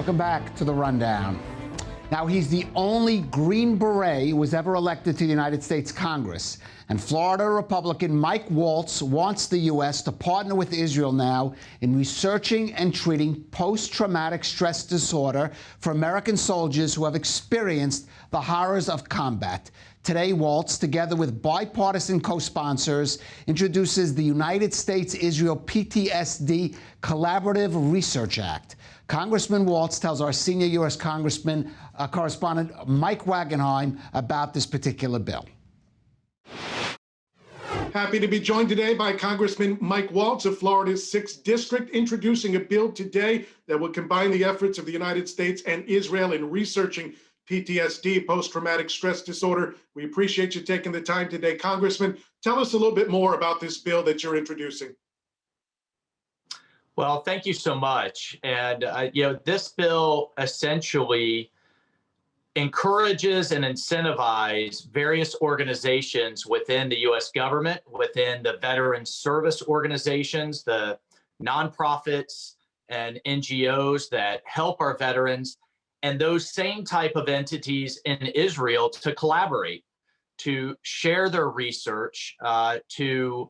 Welcome back to The Rundown. Now, he's the only Green Beret who was ever elected to the United States Congress. And Florida Republican Mike Waltz wants the U.S. to partner with Israel now in researching and treating post-traumatic stress disorder for American soldiers who have experienced the horrors of combat. Today, Waltz, together with bipartisan co-sponsors, introduces the United States Israel-PTSD Collaborative Research Act. Congressman Waltz tells our senior U.S. correspondent Mike Wagenheim about this particular bill. Happy to be joined today by Congressman Mike Waltz of Florida's 6th District, introducing a bill today that will combine the efforts of the United States and Israel in researching PTSD, post-traumatic stress disorder. We appreciate you taking the time today. Congressman, tell us a little bit more about this bill that you're introducing. Well, thank you so much. And, this bill essentially encourages and incentivizes various organizations within the U.S. government, within the veteran service organizations, the nonprofits and NGOs that help our veterans, and those same type of entities in Israel to collaborate, to share their research, to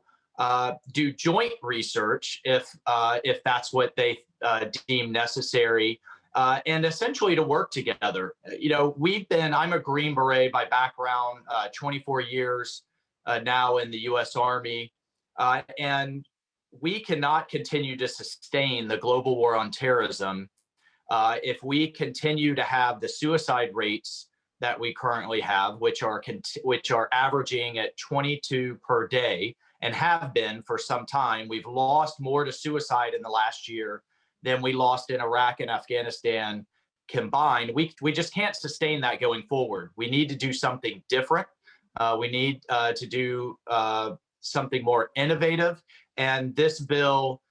do joint research if that's what they deem necessary, and essentially to work together. I'm a Green Beret by background, 24 years now in the U.S. Army, and we cannot continue to sustain the global war on terrorism if we continue to have the suicide rates that we currently have, which are averaging at 22 per day and have been for some time. We've lost more to suicide in the last year than we lost in Iraq and Afghanistan combined. We just can't sustain that going forward. We need to do something different. We need to do something more innovative. And this bill,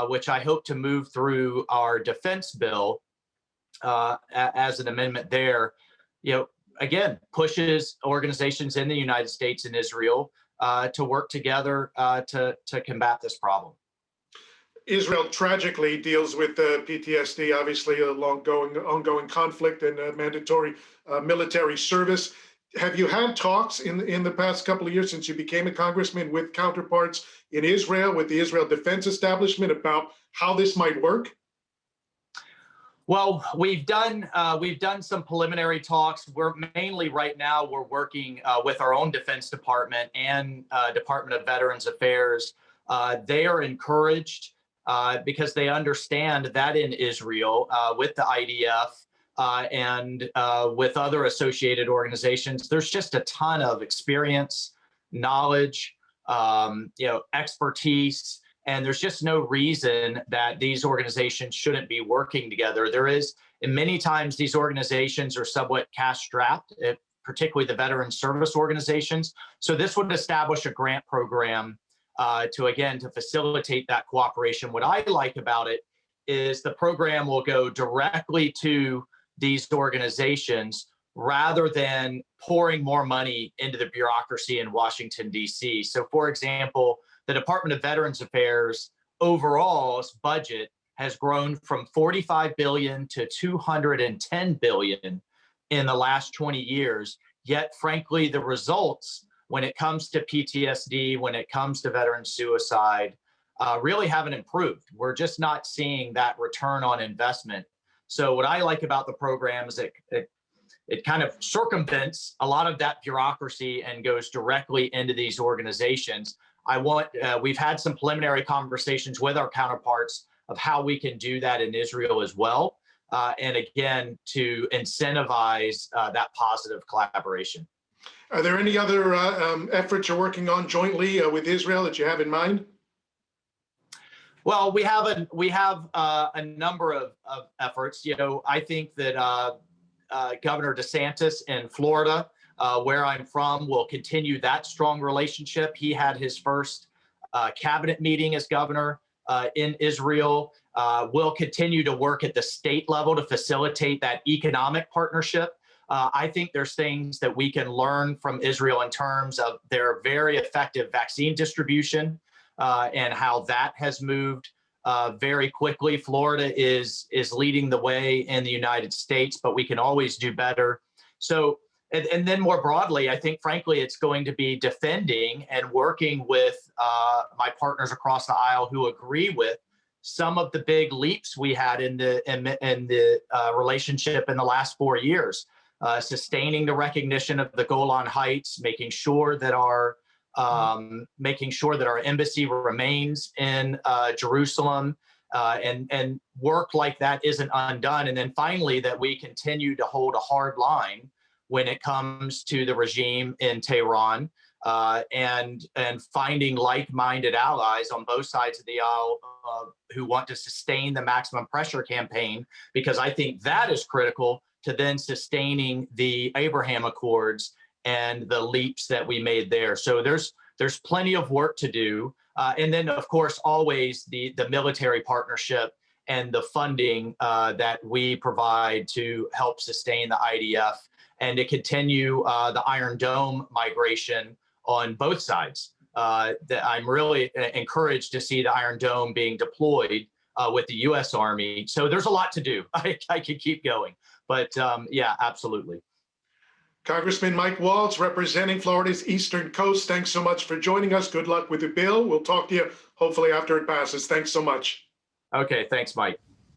which I hope to move through our defense bill as an amendment there, again, pushes organizations in the United States and Israel to work together to combat this problem. Israel tragically deals with PTSD, obviously an ongoing conflict and mandatory military service. Have you had talks in the past couple of years since you became a congressman with counterparts in Israel, with the Israel Defense Establishment, about how this might work? Well, we've done some preliminary talks. We're working with our own Defense Department and Department of Veterans Affairs. They are encouraged because they understand that in Israel, with the IDF and with other associated organizations, there's just a ton of experience, knowledge, expertise. And there's just no reason that these organizations shouldn't be working together. And many times these organizations are somewhat cash-strapped, particularly the veteran service organizations. So this would establish a grant program to facilitate that cooperation. What I like about it is the program will go directly to these organizations rather than pouring more money into the bureaucracy in Washington, D.C. So, for example, the Department of Veterans Affairs overall budget has grown from $45 billion to $210 billion in the last 20 years. Yet, frankly, the results when it comes to PTSD, when it comes to veteran suicide, really haven't improved. We're just not seeing that return on investment. So what I like about the program is it kind of circumvents a lot of that bureaucracy and goes directly into these organizations. We've had some preliminary conversations with our counterparts of how we can do that in Israel as well. And again, to incentivize that positive collaboration. Are there any other efforts you're working on jointly with Israel that you have in mind? Well, we have a number of efforts. I think that Governor DeSantis in Florida, where I'm from, will continue that strong relationship. He had his first cabinet meeting as governor in Israel. We'll continue to work at the state level to facilitate that economic partnership. I think there's things that we can learn from Israel in terms of their very effective vaccine distribution and how that has moved very quickly. Florida is leading the way in the United States, but we can always do better. So, and then more broadly, I think, frankly, it's going to be defending and working with my partners across the aisle who agree with some of the big leaps we had in the relationship in the last 4 years. Sustaining the recognition of the Golan Heights, making sure that our embassy remains in Jerusalem, and work like that isn't undone. And then finally, that we continue to hold a hard line when it comes to the regime in Tehran, and finding like-minded allies on both sides of the aisle who want to sustain the maximum pressure campaign, because I think that is critical to then sustaining the Abraham Accords and the leaps that we made there. So there's plenty of work to do. And then, of course, always the military partnership and the funding that we provide to help sustain the IDF and to continue the Iron Dome migration on both sides. I'm really encouraged to see the Iron Dome being deployed with the U.S. Army. So there's a lot to do. I could keep going. But yeah, absolutely. Congressman Mike Waltz, representing Florida's Eastern Coast, thanks so much for joining us. Good luck with the bill. We'll talk to you hopefully after it passes. Thanks so much. Okay, thanks, Mike.